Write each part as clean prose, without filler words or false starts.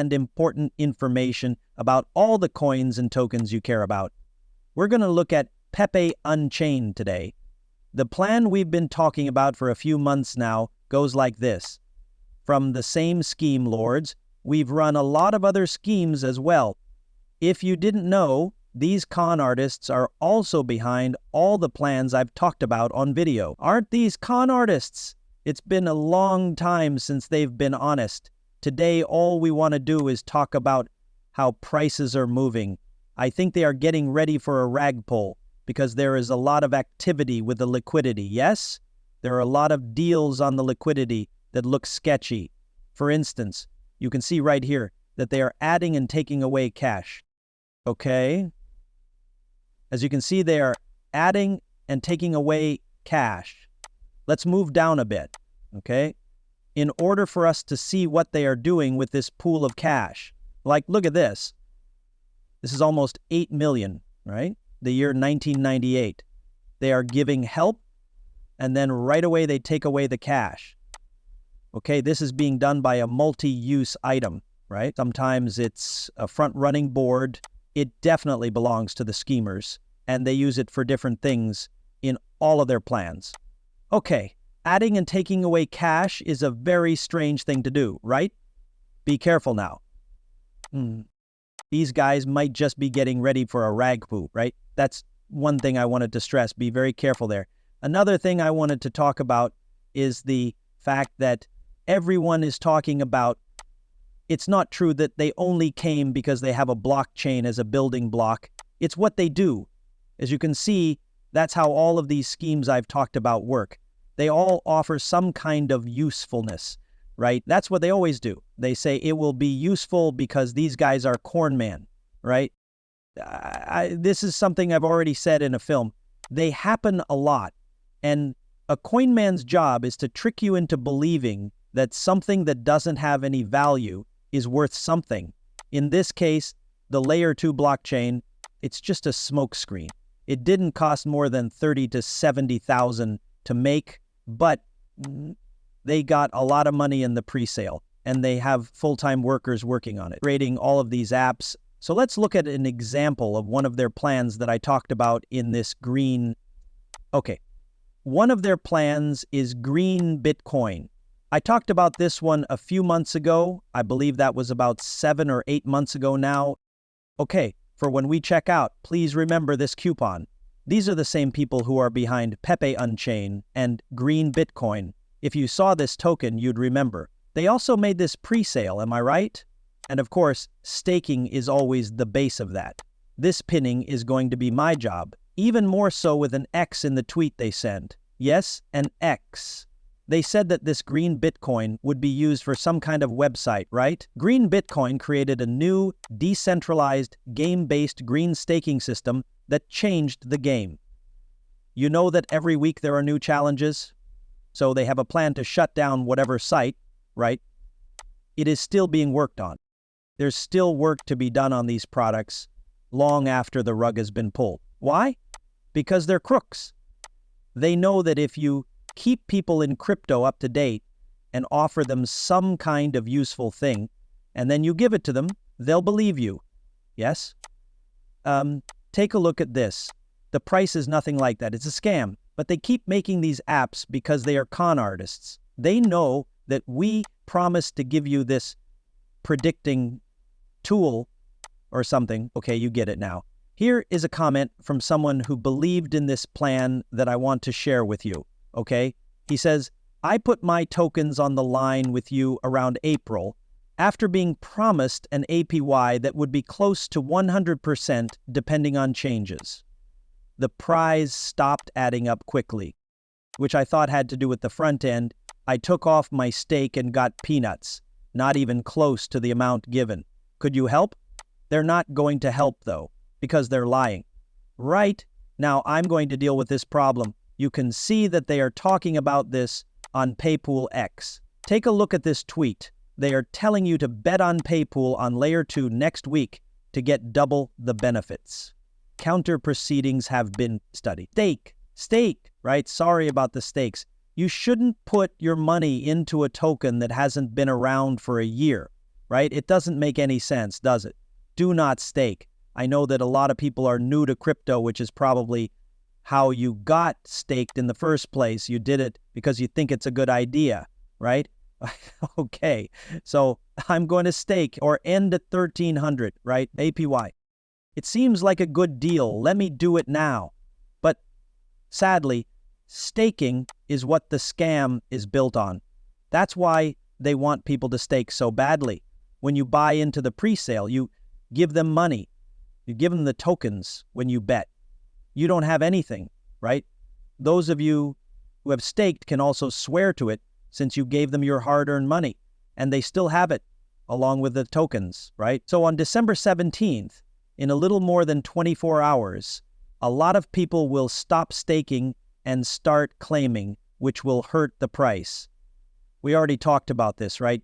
and important information about all the coins and tokens you care about. We're going to look at Pepe Unchained today. The plan we've been talking about for a few months now goes like this. From the same scheme lords, we've run a lot of other schemes as well. If you didn't know, these con artists are also behind all the plans I've talked about on video. Aren't these con artists? It's been a long time since they've been honest. Today, all we want to do is talk about how prices are moving. I think they are getting ready for a rag pull because there is a lot of activity with the liquidity. Yes, there are a lot of deals on the liquidity that look sketchy. For instance, you can see right here that they are adding and taking away cash. Okay? As you can see, they are adding and taking away cash. Let's move down a bit, okay? In order for us to see what they are doing with this pool of cash. Like, look at this. This is almost 8 million, right? The year 1998. They are giving help, and then right away they take away the cash. Okay, this is being done by a multi-use item, right? Sometimes it's a front-running board. It definitely belongs to the schemers, and they use it for different things in all of their plans. Okay, adding and taking away cash is a very strange thing to do, right? Be careful now. These guys might just be getting ready for a rag pull, right? That's one thing I wanted to stress. Be very careful there. Another thing I wanted to talk about is the fact that everyone is talking about it's not true that they only came because they have a blockchain as a building block. It's what they do. As you can see, that's how all of these schemes I've talked about work. They all offer some kind of usefulness, right? That's what they always do. They say it will be useful because these guys are cornman, right? This is something I've already said in a film. They happen a lot. And a coinman's job is to trick you into believing that something that doesn't have any value is worth something. In this case, the layer 2 blockchain, it's just a smokescreen. It didn't cost more than 30 to 70,000 to make, but they got a lot of money in the pre-sale, and they have full-time workers working on it, creating all of these apps. So let's look at an example of one of their plans that I talked about in this green. Okay, one of their plans is green Bitcoin. I talked about this one a few months ago. I believe that was about 7 or 8 months ago now. Okay, for when we check out, please remember this coupon. These are the same people who are behind Pepe Unchained and green Bitcoin. If you saw this token, you'd remember. They also made this pre-sale, am I right? And of course, staking is always the base of that. This pinning is going to be my job, even more so with an X in the tweet they sent. Yes, an X. They said that this green Bitcoin would be used for some kind of website, right? Green Bitcoin created a new, decentralized, game-based green staking system that changed the game. You know that every week there are new challenges? So they have a plan to shut down whatever site, right? It is still being worked on. There's still work to be done on these products long after the rug has been pulled. Why? Because they're crooks. They know that if you keep people in crypto up to date and offer them some kind of useful thing, and then you give it to them, they'll believe you. Yes? Take a look at this. The price is nothing like that. It's a scam. But they keep making these apps because they are con artists. They know that we promised to give you this predicting tool or something. Okay, you get it now. Here is a comment from someone who believed in this plan that I want to share with you. Okay? He says, I put my tokens on the line with you around April after being promised an APY that would be close to 100% depending on changes. The prize stopped adding up quickly, which I thought had to do with the front end. I took off my stake and got peanuts, not even close to the amount given. Could you help? They're not going to help, though, because they're lying. Right, now I'm going to deal with this problem. You can see that they are talking about this on Paypool X. Take a look at this tweet. They are telling you to bet on Paypool on Layer 2 next week to get double the benefits. Counter proceedings have been studied. Stake, right? Sorry about the stakes. You shouldn't put your money into a token that hasn't been around for a year. right? It doesn't make any sense, does it? Do not stake. I know that a lot of people are new to crypto, which is probably how you got staked in the first place. You did it because you think it's a good idea, right? Okay, so I'm going to stake or end at 1,300, right? APY. It seems like a good deal. Let me do it now. But sadly, staking is what the scam is built on. That's why they want people to stake so badly. When you buy into the pre-sale, you give them money. You give them the tokens when you bet. You don't have anything, right? Those of you who have staked can also swear to it since you gave them your hard-earned money, and they still have it along with the tokens, right? So on December 17th, in a little more than 24 hours, a lot of people will stop staking and start claiming, which will hurt the price. We already talked about this, right?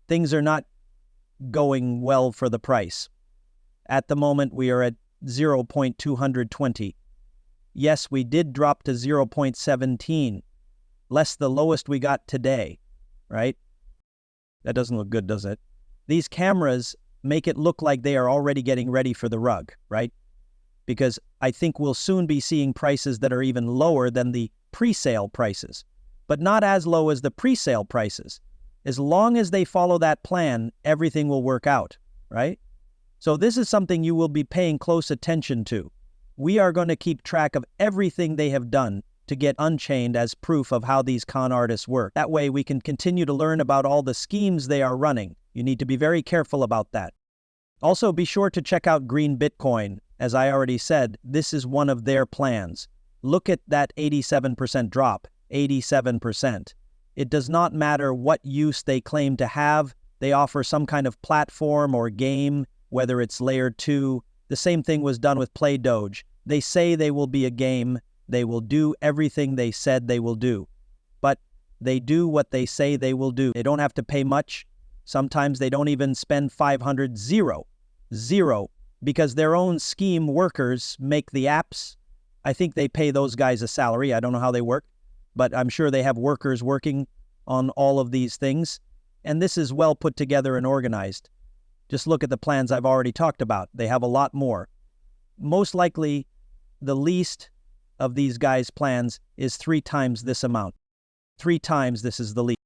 Things are not going well for the price. At the moment, we are at 0.220. Yes, we did drop to 0.17, less the lowest we got today, right? That doesn't look good, does it? These cameras make it look like they are already getting ready for the rug, right? Because I think we'll soon be seeing prices that are even lower than the pre-sale prices, but not as low as the pre-sale prices. As long as they follow that plan, everything will work out, right? So this is something you will be paying close attention to. We are going to keep track of everything they have done to get Unchained as proof of how these con artists work. That way we can continue to learn about all the schemes they are running. You need to be very careful about that. Also, be sure to check out Green Bitcoin. As I already said, this is one of their plans. Look at that 87% drop, 87%. It does not matter what use they claim to have. They offer some kind of platform or game, whether it's layer 2. The same thing was done with Play Doge. They say they will be a game. They will do everything they said they will do. But they do what they say they will do. They don't have to pay much. Sometimes they don't even spend 500, zero, because their own scheme workers make the apps. I think they pay those guys a salary. I don't know how they work, but I'm sure they have workers working on all of these things. And this is well put together and organized. Just look at the plans I've already talked about. They have a lot more. Most likely, the least of these guys' plans is 3 times this amount. 3 times this is the least.